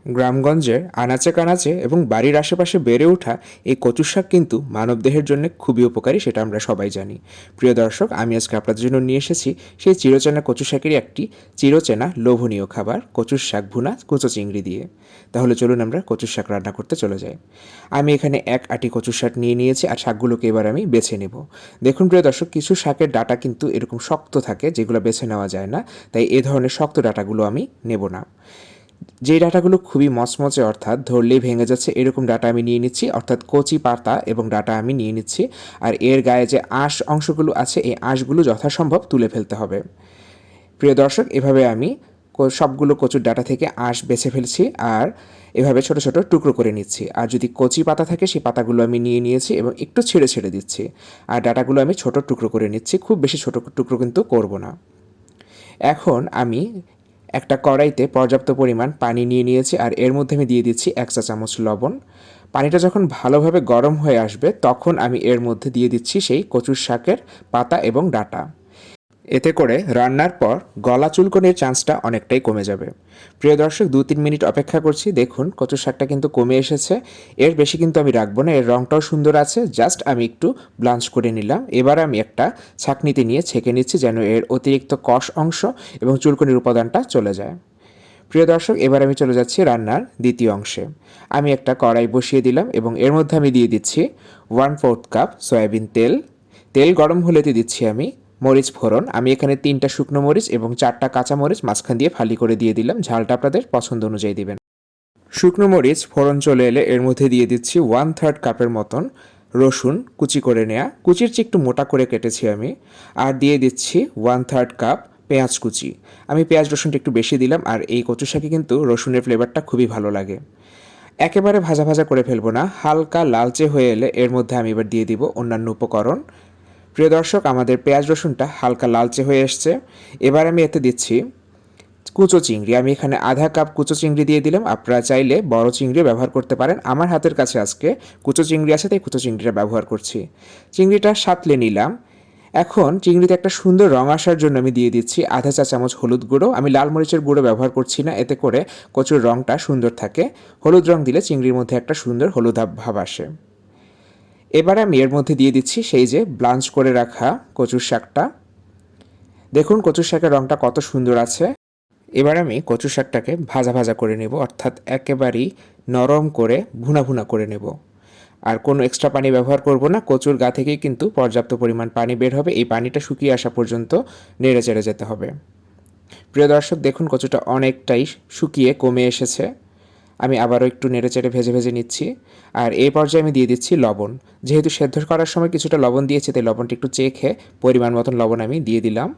গ্রামগঞ্জের আনাচে কানাচে এবং বাড়ির আশেপাশে বেড়ে ওঠা এই কচু শাক কিন্তু মানবদেহের জন্য খুবই উপকারী, সেটা আমরা সবাই জানি। প্রিয় দর্শক, আমি আজকে আপনাদের জন্য নিয়ে এসেছি সেই চিরচেনা কচু শাকেরই একটি চিরচেনা লোভনীয় খাবার, কচুর শাক ভুনা কুচো চিংড়ি দিয়ে। তাহলে চলুন আমরা কচুর শাক রান্না করতে চলে যাই। আমি এখানে এক আটি কচুর শাক নিয়ে নিয়েছি, আর শাকগুলোকে এবার আমি বেছে নেব। দেখুন প্রিয় দর্শক, কিছু শাকের ডাঁটা কিন্তু এরকম শক্ত থাকে, যেগুলো বেছে নেওয়া যায় না, তাই এ ধরনের শক্ত ডাঁটাগুলো আমি নেব না। যে ডাঁটাগুলো খুবই মচমচে, অর্থাৎ ধরলেই ভেঙে যাচ্ছে, এরকম ডাঁটা আমি নিয়ে নিচ্ছি, অর্থাৎ কচি পাতা এবং ডাঁটা আমি নিয়ে নিচ্ছি। আর এর গায়ে যে আঁশ অংশগুলো আছে, এই আঁশগুলো যথাসম্ভব তুলে ফেলতে হবে। প্রিয় দর্শক, এভাবে আমি সবগুলো কচুর ডাঁটা থেকে আঁশ বেছে ফেলছি, আর এভাবে ছোট ছোট টুকরো করে নিচ্ছি। আর যদি কচি পাতা থাকে, সেই পাতাগুলো আমি নিয়ে নিয়েছি এবং একটু ছেড়ে ছেড়ে দিচ্ছি। আর ডাঁটাগুলো আমি ছোট টুকরো করে নিচ্ছি, খুব বেশি ছোট টুকরো কিন্তু করব না। এখন আমি একটা কড়াইতে পর্যাপ্ত পরিমাণ পানি নিয়ে নিয়েছি, আর এর মধ্যে আমি দিয়ে দিচ্ছি 1 চা চামচ লবণ। পানিটা যখন ভালোভাবে গরম হয়ে আসবে, তখন আমি এর মধ্যে দিয়ে দিচ্ছি সেই কচুর শাকের পাতা এবং ডাঁটা। এতে করে রান্নার পর গলা চুলকনির চান্সটা অনেকটাই কমে যাবে। প্রিয় দর্শক, 2-3 মিনিট অপেক্ষা করছি। দেখুন কচুর শাকটা কিন্তু কমে এসেছে। এর বেশি কিন্তু আমি রাখবো না, এর রঙটাও সুন্দর আছে। জাস্ট আমি একটু ব্লাঞ্চ করে নিলাম। এবার আমি একটা ছাঁকনিতে নিয়ে ছেঁকে নিচ্ছি, যেন এর অতিরিক্ত কষ অংশ এবং চুলকনির উপাদানটা চলে যায়। প্রিয় দর্শক, এবার আমি চলে যাচ্ছি রান্নার দ্বিতীয় অংশে। আমি একটা কড়াই বসিয়ে দিলাম এবং এর মধ্যে আমি দিয়ে দিচ্ছি 1/4 কাপ সয়াবিন তেল। তেল গরম হলেতে দিচ্ছি আমি মরিচ ফোড়ন। আমি এখানে 3টা শুকনো মরিচ এবং 4টা কাঁচা মরিচ মাঝখান দিয়ে ফালি করে দিয়ে দিলাম। ঝালটা আপনাদের পছন্দ অনুযায়ী দিবেন। শুকনো মরিচ ফোড়ন চলে এলে এর মধ্যে দিয়ে দিচ্ছি 1/3 কাপের মতন রসুন কুচি করে নেওয়া, কুচির চেয়ে একটু মোটা করে কেটেছি আমি। আর দিয়ে দিচ্ছি 1/3 কাপ পেঁয়াজ কুচি। আমি পেঁয়াজ রসুনটা একটু বেশি দিলাম, আর এই কচু শাকে কিন্তু রসুনের ফ্লেভারটা খুবই ভালো লাগে। একেবারে ভাজা ভাজা করে ফেলবো না, হালকা লালচে হয়ে এলে এর মধ্যে আমি এবার দিয়ে দিব অন্যান্য উপকরণ। প্রিয় দর্শক, আমাদের পেঁয়াজ রসুনটা হালকা লালচে হয়ে এসছে। এবার আমি এতে দিচ্ছি কুচো চিংড়ি। আমি এখানে আধা কাপ কুচো চিংড়ি দিয়ে দিলাম। আপনারা চাইলে বড় চিংড়িও ব্যবহার করতে পারেন। আমার হাতের কাছে আজকে কুচো চিংড়ি আছে, তাই কুচো চিংড়িটা ব্যবহার করছি। চিংড়িটা সাঁতলে নিলাম। এখন চিংড়িতে একটা সুন্দর রং আসার জন্য আমি দিয়ে দিচ্ছি আধা চা চামচ হলুদ গুঁড়ো। আমি লাল মরিচের গুঁড়ো ব্যবহার করছি না, এতে করে কচুর রংটা সুন্দর থাকে। হলুদ রং দিলে চিংড়ির মধ্যে একটা সুন্দর হলুদ ভাব আসে। এবার আমি এর মধ্যে দিয়ে দিচ্ছি সেই যে ব্লাঞ্চ করে রাখা কচুর শাকটা। দেখুন কচুর শাকের রংটা কত সুন্দর আছে। এবার আমি কচু শাকটাকে ভাজা ভাজা করে নেব, অর্থাৎ একেবারেই নরম করে ভুনা ভুনা করে নেব। আর কোনো এক্সট্রা পানি ব্যবহার করব না, কচুর গা থেকেই কিন্তু পর্যাপ্ত পরিমাণ পানি বের হবে। এই পানিটা শুকিয়ে আসা পর্যন্ত নেড়ে চেড়ে যেতে হবে। প্রিয় দর্শক, দেখুন কচুটা অনেকটাই শুকিয়ে কমে এসেছে। আমি আবারও একটু নেড়ে চেড়ে ভেজে ভেজে নিচ্ছি। আর এই পর্যায়ে আমি দিয়ে দিচ্ছি লবণ। যেহেতু সেদ্ধ করার সময় কিছুটা লবণ দিয়েছি, তাই লবণটা একটু চেখে পরিমাণ মতন লবণ আমি দিয়ে দিলাম।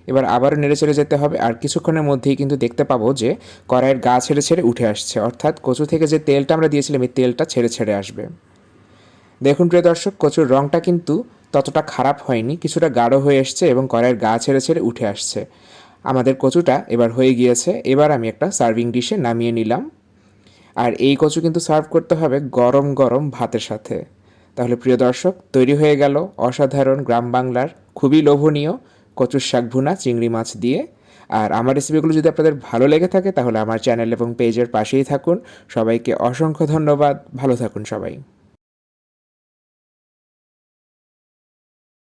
এবার আবারও নেড়ে চেড়ে যেতে হবে, আর কিছুক্ষণের মধ্যেই কিন্তু দেখতে পাবো যে কড়াইয়ের গা ছেড়ে ছেড়ে উঠে আসছে, অর্থাৎ কচু থেকে যে তেলটা আমরা দিয়েছিলাম এই তেলটা ছেড়ে ছেড়ে আসবে। দেখুন প্রিয় দর্শক, কচুর রঙটা কিন্তু ততটা খারাপ হয়নি, কিছুটা গাঢ় হয়ে এসছে এবং কড়াইয়ের গা ছেড়ে ছেড়ে উঠে আসছে। আমাদের কচুটা এবার হয়ে গিয়েছে। এবার আমি একটা সার্ভিং ডিশে নামিয়ে নিলাম। আর এই কচু কিন্তু সার্ভ করতে হবে গরম গরম ভাতের সাথে। তাহলে প্রিয় দর্শক, তৈরি হয়ে গেল অসাধারণ গ্রাম বাংলার খুবই লোভনীয় কচুর শাক ভুনা চিংড়ি মাছ দিয়ে। আর আমার রেসিপিগুলো যদি আপনাদের ভালো লেগে থাকে, তাহলে আমার চ্যানেল এবং পেজের পাশেই থাকুন। সবাইকে অসংখ্য ধন্যবাদ। ভালো থাকুন সবাই।